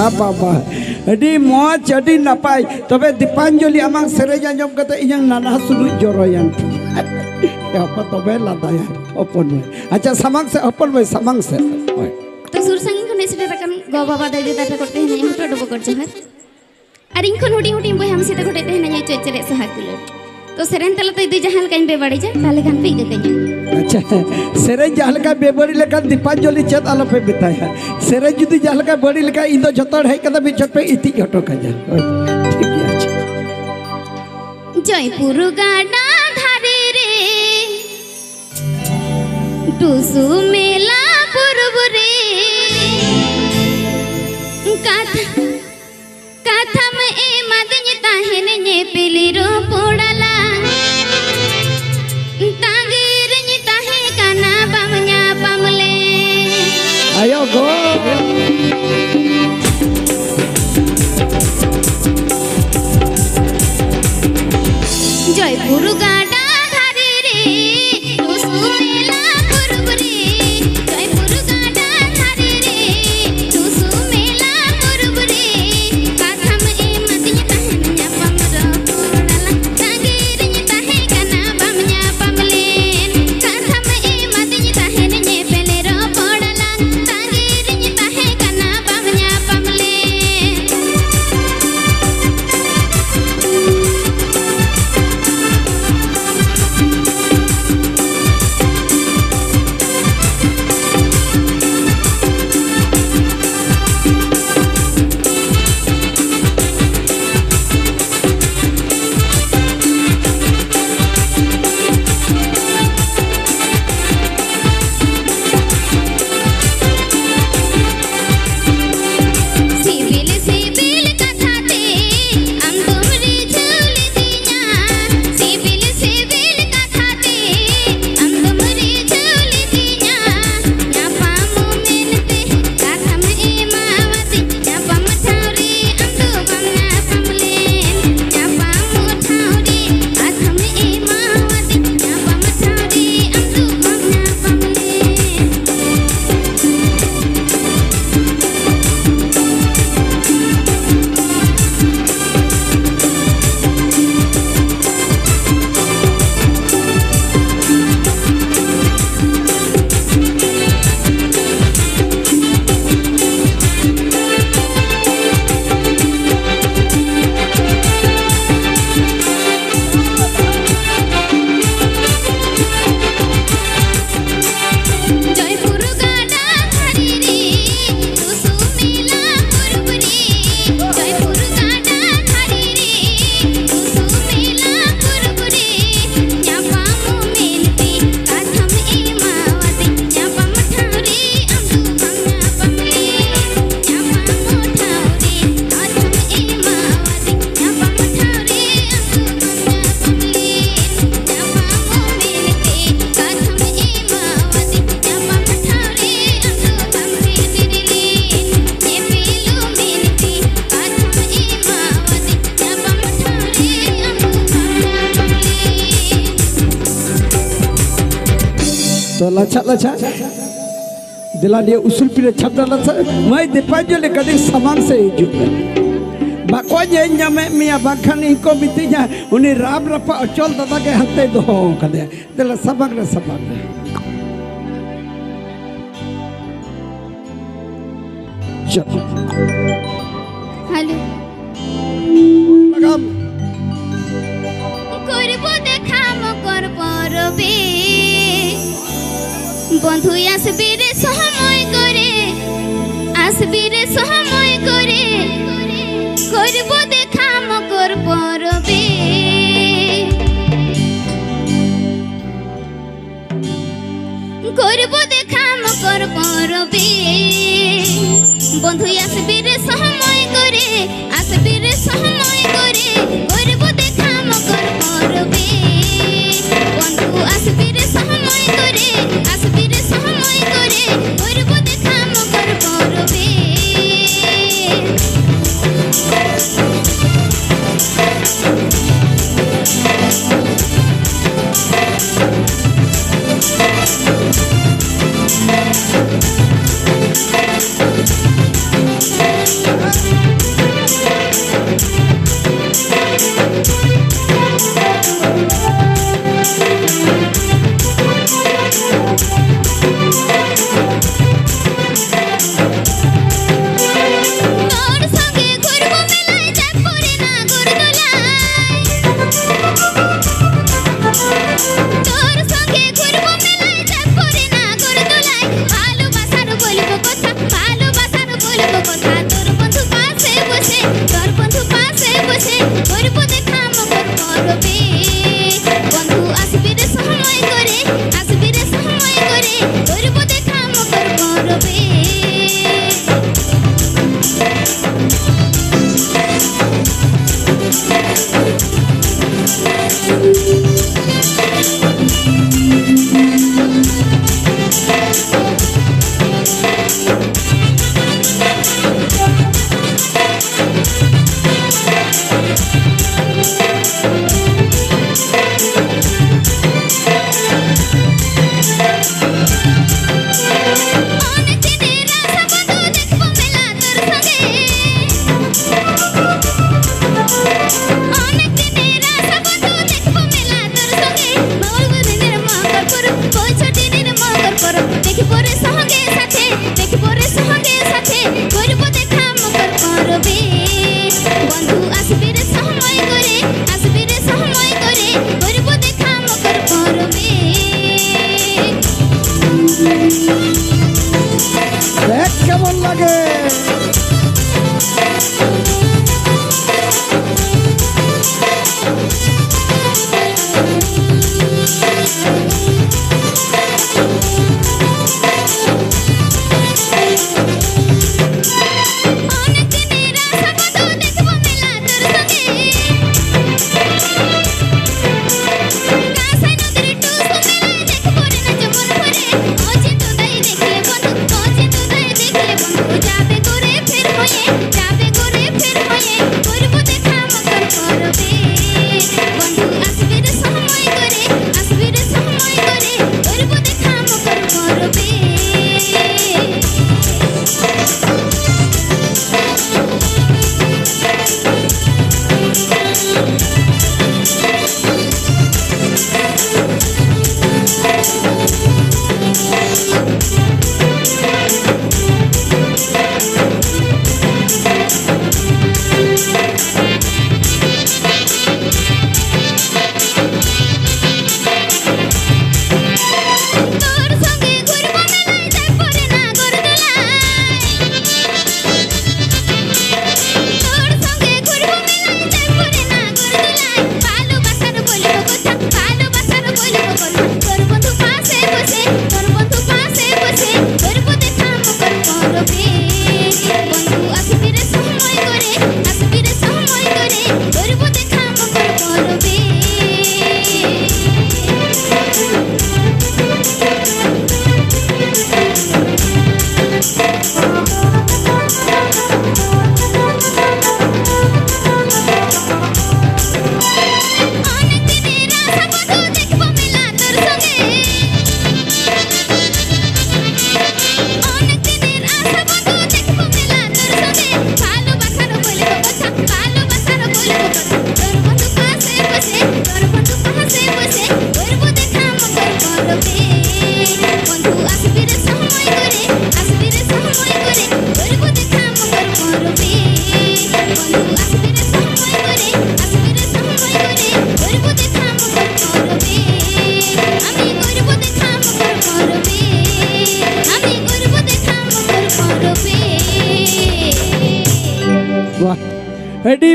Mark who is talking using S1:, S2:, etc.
S1: वाह वाह वाह अड़ी मौज अड़ी नपाय तबे दीपांजलि आमांग सेरेज आंजम कते इयां नाना सुनु जरोयान apa तबे लादाया अपन में अच्छा समंग से अपन में समंग से
S2: तो सुर संगी को नेसिटे रकन गो बाबा दादी दादा करते हैं नहीं हटो डबो कर जहर और इनको हुडी हुडी बोय हम सीते करते हैं नहीं चेचरे सहाकुले तो सेरेन तला तो इदु जहां काइन बेबाड़ी जा ताले गान पे इदु कइया
S1: अच्छा सेरेन जहां का बेबाड़ी लेका दीपांजलि चेत आलो पे बिताया सेरेन जुदी जहां का बड़ी लेका इन दो जतड़ है कदा बिचट पे इति हटो कजा ठीक है अच्छा
S2: जयपुर गाडा धारे रे टुसु मेला पुरबुरे काथा में ए मदन ताहेन ने पेली रो पोड़ाला तांगीर नि ताहे काना बामnya पमले
S1: ayo go
S2: जयपुर गाडा धारे रे टुसु मेला पुरबुरे जयपुर गाडा धारे रे टुसु मेला पुरबुरे काथा में ए मदन ताहेन ने पमरो पोड़ाला तांगीर नि ताहे काना बामnya पमले काथा में ए मदन ताहेन ने पेले रो पोड़ाला तांगीर नि ताहे काना बामnya पमले सिबिल सिबिल कथाते आम तुमरी झूली दिया सिबिल सिबिल कथाते आम तुमरी झूली दिया न्यापामु मेनते काथा में ए मावती न्यापाम ठाउरी आम तो बामना पमले न्यापामु ठाउरी काथा में ए मावती न्यापाम ठाउरी आम तो बामना पमले जयपुर गाडा धारे रे टुसु मेला पुरबुरे जयपुर गाडा धारे रे टुसु मेला पुरबुरे न्यापामु मेनते काथा में ए मावती न्यापाम ठाउरी आम तो बामना पमले न्यापामु ठाउरी काथा में ए मावती न्यापाम ठाउरी आम तो बामना पमले न्यापामु मेनते काथा में ए मावती न्यापाम ठाउरी आम तो बामरे दिरिले ने पेलु मेनते काथा में ए मावती न्यापाम ठाउरी आम तो बामना पमले
S1: तो लच्छा लच्छा दिला dia usul pilih chapter lच्छा मैं दीपांजलि कदी समंग से हिजुक बाको जे nyame mia bakhan iko mitinya uni rab rapa achol dada के हत्ते दो कदे दिला सबक रे चल
S2: हेलो
S1: लगाम
S2: করব দেখা মকর পরবে বন্ধু আসবি রে সময় করে আসবি রে সময় করে করব দেখা মকর পরবে করব দেখা মকর পরবে বন্ধু আসবি রে সময় করে আসবি রে সময় করে করব দেখা মকর পরবে বন্ধু আসবি রে সময় করে আসবি রে সময় করে করব দেখা মকর পরবে বন্ধু আসবি রে সময় করে করব দেখা মকর পরবে
S1: দেখ কেমন লাগে। এটি